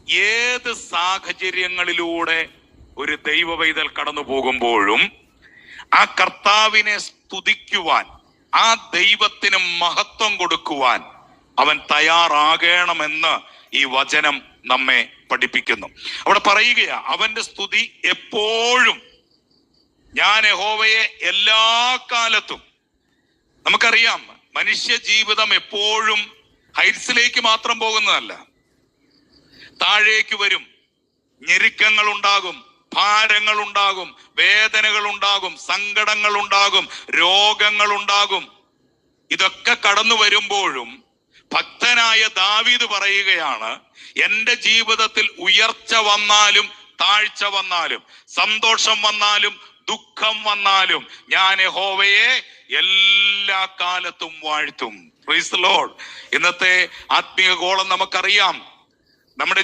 ഏത് സാഹചര്യങ്ങളിലൂടെ ഒരു ദൈവ പൈതൽ കടന്നു പോകുമ്പോഴും ആ കർത്താവിനെ സ്തുതിക്കുവാൻ, ആ ദൈവത്തിന് മഹത്വം കൊടുക്കുവാൻ അവൻ തയ്യാറാകണമെന്ന് ഈ വചനം നമ്മെ പഠിപ്പിക്കുന്നു. അവിടെ പറയുകയാ, അവന്റെ സ്തുതി എപ്പോഴും, ഞാൻ യഹോവയെ എല്ലാ കാലത്തും. നമുക്കറിയാം, മനുഷ്യ ജീവിതം എപ്പോഴും ഹൈറ്റ്സിലേക്ക് മാത്രം പോകുന്നതല്ല, താഴേക്ക് വരും. ഞെരുക്കങ്ങൾ ഉണ്ടാകും, ഭാരങ്ങൾ ഉണ്ടാകും, വേദനകൾ ഉണ്ടാകും, സങ്കടങ്ങൾ ഉണ്ടാകും, രോഗങ്ങൾ ഉണ്ടാകും. ഇതൊക്കെ കടന്നു വരുമ്പോഴും ഭക്തനായ ദാവീദ് പറയുകയാണ്, എന്റെ ജീവിതത്തിൽ ഉയർച്ച വന്നാലും താഴ്ച വന്നാലും, സന്തോഷം വന്നാലും ദുഃഖം വന്നാലും, ഞാൻ യഹോവയെ എല്ലാ കാലത്തും വാഴ്ത്തും. Praise the Lord. ഇന്നത്തെ ആത്മീയ ഗോളം നമുക്കറിയാം. നമ്മുടെ